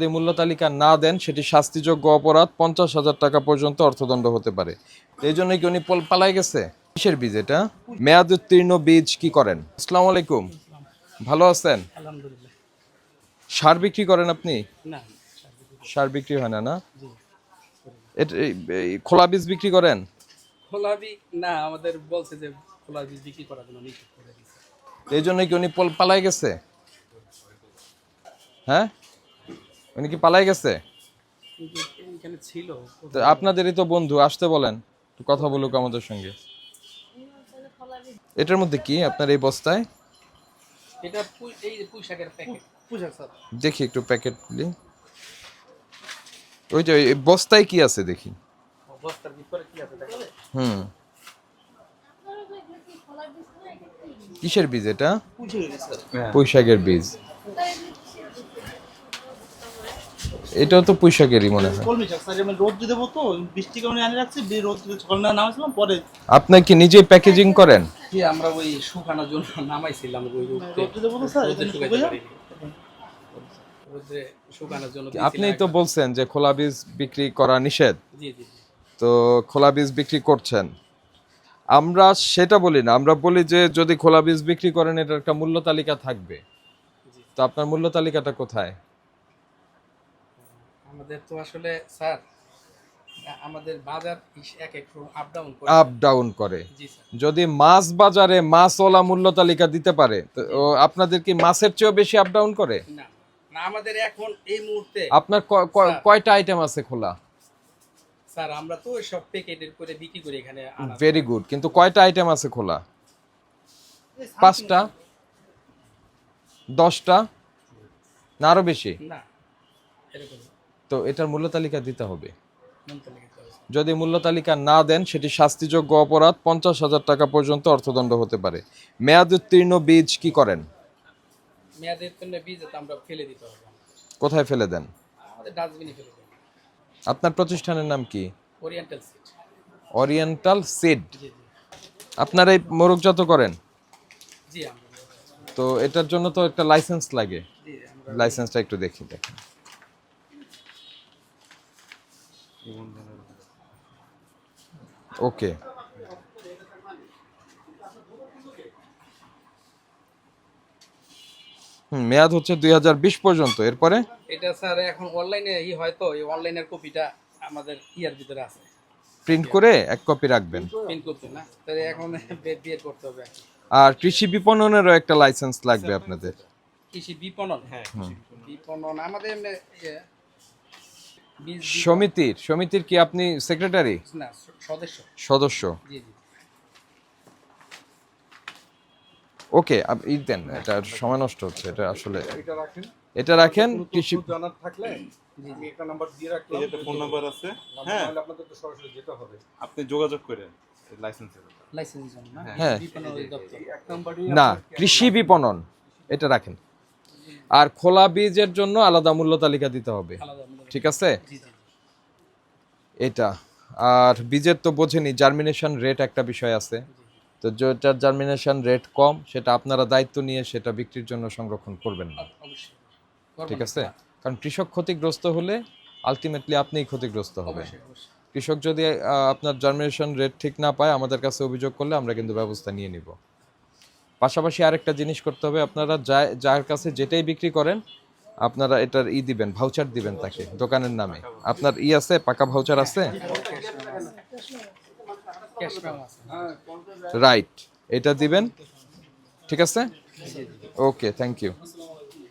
যদি মূল্য তালিকা না দেন সেটি শাস্তিযোগ্য অপরাধ, 50,000 টাকা পর্যন্ত অর্থদণ্ড হতে পারে। এই জন্য কি উনি পালাই গেছে? কিসের বীজ এটা? মেয়াদ উত্তীর্ণ বীজ কি করেন? আসসালামু আলাইকুম, ভালো আছেন? আলহামদুলিল্লাহ। সার বিক্রি করেন আপনি? না, সার বিক্রি হয় না? জি। এই খোলা বীজ বিক্রি করেন? খোলা না, আমাদের বলছে যে খোলা বীজ বিক্রি করার জন্য নিষেধ করে দিয়েছে। এই জন্য কি উনি পালাই গেছে? হ্যাঁ, উনি কি পালাই গেছে? কিন্তু এখানে ছিল। তো আপনাদেরই তো বন্ধু, আসতে বলেন, একটু কথা বলুক আমাদের সঙ্গে। এটার মধ্যে কি আপনার এই বস্তায়? এটা এই যে পুঁই শাকের প্যাকেট। পুঁই শাক স্যার। দেখি একটু প্যাকেট, ওই যে এই বস্তায় কি আছে দেখি। বস্তার ভিতরে কি আছে দেখেন? হুম, কিসের বীজ এটা? পুঁই শাকের স্যার। পুঁই শাকের বীজ। এটাও তো পুঁই শাকেরই মনে হয়। কলমি শাক স্যার, আমি রোদ দিয়ে দেবো তো, বৃষ্টি কারণে আনে রাখছি, রোদ দিয়ে সকাল না নামাইছিলাম পরে। আপনি কি নিজে প্যাকেজিং করেন? জি, আমরা ওই শুকানোর জন্য নামাইছিলাম, ওই রোদ দিয়ে দেবো তো স্যার, এখানে শুকাইতে পারি। রোদে শুকানোর জন্য আপনিই তো বলছেন যে খোলা বীজ বিক্রি করা নিষেধ। জি জি। তো খোলা বীজ বিক্রি করছেন, আমরা সেটা বলি না, আমরা বলি যে যদি খোলা বীজ বিক্রি করেন এটার একটা মূল্য তালিকা থাকবে। তো আপনার মূল্য তালিকাটা কোথায়? আমাদের তো আসলে স্যার, আমাদের বাজার এক এক আপ ডাউন করে। জি স্যার। যদি মাছ বাজারে মাছওয়ালা মূল্য তালিকা দিতে পারে, তো আপনাদের কি মাছের চেয়েও বেশি আপ ডাউন করে? না না, আমাদের এখন এই মুহূর্তে আপনার কয়টা আইটেম আছে খোলা? স্যার, আমরা তো সব প্যাকেটের করে বিক্রি করি এখানে। ভেরি গুড, কিন্তু কয়টা আইটেম আছে খোলা? 5টা, 10টা, না আরো বেশি? না, এরকম তো এটার মূল্য তালিকা দিতে হবে। মন্তব্য করতে হবে। যদি মূল্য তালিকা না দেন সেটি শাস্তিযোগ্য অপরাধ, 50,000 টাকা পর্যন্ত অর্থদণ্ড হতে পারে। মেয়াদ উত্তীর্ণ বীজ কি করেন? মেয়াদের জন্য বীজ তো আমরা ফেলে দিতে হবে। কোথায় ফেলে দেন? আমাদের ডাস্টবিনে ফেলে দেব। আপনার প্রতিষ্ঠানের নাম কি? Oriental seed. Oriental seed. জি জি। আপনারা এই মোরগজাত করেন? জি আমরা। তো এটার জন্য তো একটা লাইসেন্স লাগে। জি আমরা। লাইসেন্সটা একটু দেখি, দেখেন। ওকে, মেয়াদ হচ্ছে 2020 পর্যন্ত। এরপরে এটা স্যার এখন অনলাইনে হয়তো এই অনলাইনের কপিটা আমাদের ইয়ার ভিতরে আছে। প্রিন্ট করে এক কপি রাখবেন। প্রিন্ট করতে না, তাহলে এখন বের করতে হবে। আর কৃষি বিপণনেরও একটা লাইসেন্স লাগবে আপনাদের। কৃষি বিপণন, হ্যাঁ বিপণন আমাদের সমিতির কি আপনি সেক্রেটারি? না, সদস্য। জি জি। ওকে, আপনি দেন, এটা সময় নষ্ট হচ্ছে, এটা আসলে এটা রাখেন। কৃষি জানার থাকলে আমি একটা নাম্বার দিয়ে রাখলাম, এটা ফোন নাম্বার আছে, হ্যাঁ, আপনাদের তো সরাসরি যেতে হবে। আপনি যোগাযোগ করেন লাইসেন্সের। লাইসেন্সের জন্য না? হ্যাঁ। বিপণন দপ্তর। এক নাম্বারই না, কৃষি বিপণন এটা রাখেন। আর খোলা বীজের জন্য আলাদা মূল্য তালিকা দিতে হবে, আলাদা ঠিক আছে? জি জি। এটা আর বীজের তো বোঝেনি, জার্মিনেশন রেট একটা বিষয় আছে। তো যেটার জার্মিনেশন রেট কম সেটা আপনারা দায়িত্ব নিয়ে সেটা বিক্রির জন্য সংরক্ষণ করবেন না, অবশ্যই। ঠিক আছে? কারণ কৃষক ক্ষতিগ্রস্ত হলে আলটিমেটলি আপনিই ক্ষতিগ্রস্ত হবেন। কৃষক যদি আপনার জার্মিনেশন রেট ঠিক না পায় আমাদের কাছে অভিযোগ করলে আমরা কিন্তু ব্যবস্থা নিয়ে নিব। পাশাপাশি আরেকটা জিনিস করতে হবে, আপনারা যার কাছে যেটাই বিক্রি করেন আপনারা এটার দিবেন, ভাউচার দিবেন তাকে দোকানের নামে। আপনার আছে, পাকা ভাউচার আছে? রাইট, এটা দিবেন, ঠিক আছে? ওকে, থ্যাংক ইউ।